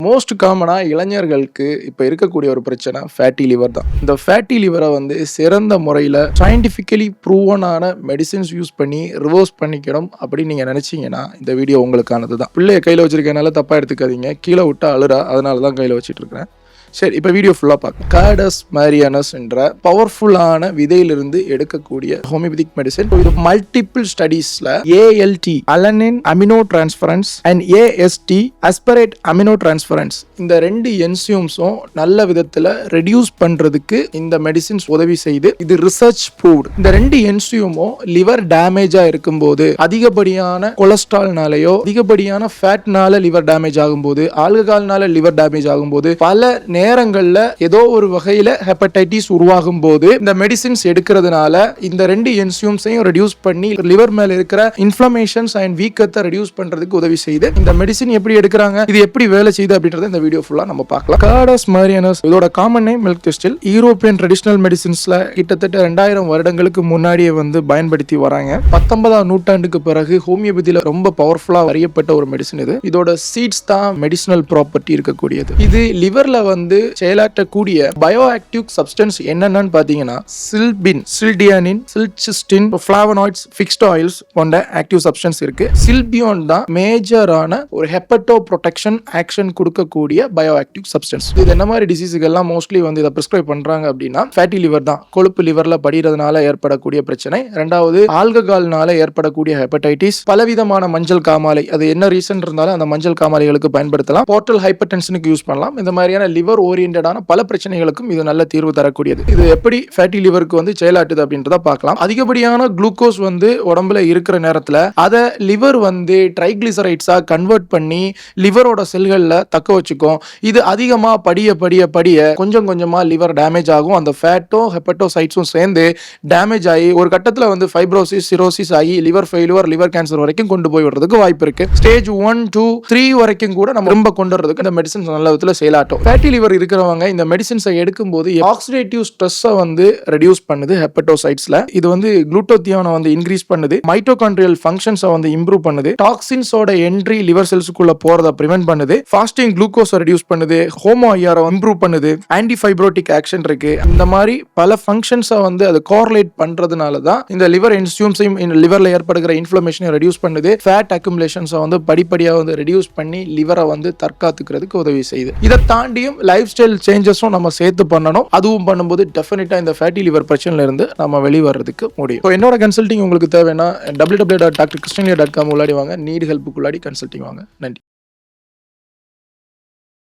Most காமனாக இளைஞர்களுக்கு இப்போ இருக்கக்கூடிய ஒரு பிரச்சனை ஃபேட்டி லிவர் தான். இந்த ஃபேட்டி லிவரை வந்து சிறந்த முறையில் சயின்டிஃபிக்கலி ப்ரூவனான மெடிசின்ஸ் யூஸ் பண்ணி ரிவர்ஸ் பண்ணிக்கணும் அப்படின்னு நீங்கள் நினச்சிங்கன்னா இந்த வீடியோ உங்களுக்கானது தான். பிள்ளைய கையில் வச்சிருக்கனால தப்பாக எடுத்துக்காதீங்க. கீழே விட்டா அழுறா, அதனால தான் கையில் வச்சுட்டு இருக்கிறேன். சரி, இப்போ வீடியோ ஃபுல்லாக பார்க்கலாம். காடஸ் மேரியானஸ் என்ற பவர்ஃபுல்லான விதையிலிருந்து எடுக்கக்கூடிய ஹோமியோபதிக் மெடிசன். இது மல்டிபிள் ஸ்டடீஸ்ல ALT alanine amino transferase and AST aspartate amino transferase இந்த ரெண்டு என்சியூம்ஸும் நல்ல விதத்தில் ரெடியூஸ் பண்றதுக்கு இந்த மெடிசின்ஸ் உதவி செய்து இது ரிசர்ச் ப்ரூவ்ட். இந்த ரெண்டு என்சியூமும் லிவர் டேமேஜா இருக்கும்போது, அதிகப்படியான கொலஸ்ட்ரால்னாலேயோ அதிகப்படியான ஃபேட்னால லிவர் டேமேஜ் ஆகும்போது, ஆல்கஹால்னால லிவர் டேமேஜ் ஆகும்போது, பல நேரங்கள்ல ஏதோ ஒரு வகையில ஹெப்படைட்டிஸ் உருவாகும் போது இந்த மெடிசின்ஸ் எடுக்கிறதுனால இந்த ரெண்டு என்சியூம்ஸையும் ரெடியூஸ் பண்ணி லிவர் மேல இருக்கிற இன்ஃப்ளமேஷன்ஸ் அண்ட் வீக்கத்தை ரெடியூஸ் பண்றதுக்கு உதவி செய்து இந்த மெடிசின் எப்படி எடுக்கிறாங்க, இது எப்படி வேலை செய்யுது அப்படின்றத இந்த வீடியோ ஃபுல்லா நம்ம பார்க்கலாம். காடஸ் மேரியானஸ் இதோட common name milk thistle. European traditional மெடிசின்ஸ்ல கிட்டத்தட்ட 2000 வருடங்களுக்கு முன்னாடியே வந்து பயன்படுத்தி வராங்க. 19ஆம் நூற்றாண்டுக்கு பிறகு ஹோமியோபதியில ரொம்ப பவர்ஃபுல்லா அறியப்பட்ட ஒரு மெடிசின் இது. இதோட சீட்ஸ் தான் மெடிசினல் ப்ராப்பர்ட்டி இருக்கக்கூடியது. இது லிவர்ல வந்து செயலாற்றக்கூடிய பயோ ஆக்டிவ் சப்ஸ்டன்ஸ் என்னென்னு பாத்தீங்கன்னா சில்பின், சில்டியானின், சில்சிஸ்டின், ஃபிளாவனாய்ட்ஸ், ஃபிக்ஸ்ட் ஆயில்ஸ் போன்ற ஆக்டிவ் சப்ஸ்டன்ஸ் இருக்கு. சில்பியோன் தான் மேஜரான ஒரு ஹெப்படோ ப்ரொடெக்ஷன் ஆக்ஷன் கொடுக்கக்கூடிய பயோ ஆக்டிவ் சப்ஸ்டன்ஸ். இது என்ன மாதிரி டிசீஸுகள்லாம் மோஸ்ட்லி வந்து இதை பிரிஸ்கிரைப் பண்றாங்க அப்படின்னா ஃபேட்டி லிவர் தான். கொழுப்பு லிவர்ல படிகிறதுனால ஏற்படக்கூடிய பிரச்சனை. ரெண்டாவது ஆல்கஹால்னால ஏற்படக்கூடிய ஹெப்படைட்டிஸ், பலவிதமான மஞ்சள் காமாலை. அது என்ன ரீசன் இருந்தாலும் அந்த மஞ்சள் காமாலைகளுக்கு பயன்படுத்தலாம். போர்ட்டல் ஹைப்பர் டென்ஷனுக்கு யூஸ் பண்ணலாம். இந்த மாதிரியான லிவர் ஓரியன்டான பல பிரச்சனைகளுக்கும் இது நல்ல தீர்வு தரக்கூடியது. இது எப்படி ஃபேட்டி லிவருக்கு வந்து செயலாட்டுது அப்படின்றத பார்க்கலாம். அதிகப்படியான குளுக்கோஸ் வந்து உடம்புல இருக்கிற நேரத்தில் அதை லிவர் வந்து ட்ரைகிளிசரைட்ஸா கன்வெர்ட் பண்ணி லிவரோட செல்கள்ல தக்க வச்சுக்கும். இது அதிகமா படிய படிய படிய கொஞ்சம் கொஞ்சமா லிவர் டேமேஜ் ஆகும். அந்த ஃபேட்டும் ஹெப்படோசைட்ஸும் சேர்ந்து டேமேஜ் ஆகி ஒரு கட்டத்தில் வந்து ஃபைப்ரோசிஸ், சிரோசிஸ் ஆகி லிவர் ஃபெயிலியர், லிவர் கேன்சர் வரைக்கும் கொண்டு போய் விடுறதுக்கு வாய்ப்பு இருக்கு. ஸ்டேஜ் 1, 2, 3 வரைக்கும் கூட நம்ம ரொம்ப கொண்டு வரதுக்கு இந்த மெடிசன் நல்ல விதத்தில் செயலாட்டும். ஃபேட்டி லிவர் இருக்கிறவங்க இந்த மெடிசின்ஸை எடுக்கும்போது ஆக்சிடேட்டிவ் ஸ்ட்ரெஸ்ஸை வந்து ரெடியூஸ் பண்ணுது ஹெப்படோசைட்ஸ்ல. இது வந்து குளுட்டோத்தியோனை வந்து இன்க்ரீஸ் பண்ணுது. மைட்டோகாண்ட்ரியல் ஃபங்க்ஷன்ஸை வந்து இம்ப்ரூவ் பண்ணுது. டாக்ஸின்ஸோட என்ட்ரி லிவர் செல்ஸுக்குள்ள போறதை பிரிவென்ட் பண்ணுது. ஃபாஸ்டிங் குளுக்கோஸை ரெடியூஸ் பண்ணுது. ஹோமோ ஐஆரை இம்ப்ரூவ் பண்ணுது. ஆன்டி ஃபைப்ரோட்டிக் ஆக்ஷன் இருக்கு. இந்த மாதிரி பல ஃபங்க்ஷன்ஸை வந்து அது கோரிலேட் பண்றதுனால தான் இந்த லிவர் என்சியூம்ஸையும் லிவர்ல ஏற்படுகிற இன்ஃப்ளமேஷனை ரெடியூஸ் பண்ணுது. ஃபேட் அக்குமுலேஷன்ஸை வந்து படிப்படியாக வந்து ரெடியூஸ் பண்ணி லிவரை வந்து தற்காத்துக்கிறதுக்கு உதவி செய்யுது. இதை தாண்டியும் லைஃப் ஸ்டைல் சேஞ்சஸும் நம்ம சேர்த்து பண்ணணும். அதுவும் பண்ணும்போது டெஃபினட்டா இந்த ஃபேட்டி லிவர் பிரச்சனையில இருந்து நம்ம வெளிவரதுக்கு முடியும். என்னோட கன்சல்டிங் உங்களுக்கு தேவைன்னா www.drkrishnaiah.com உள்ளாடி வாங்க. நீட் ஹெல்ப்புக்குள்ளாடி கன்சல்டிங் வாங்க. நன்றி.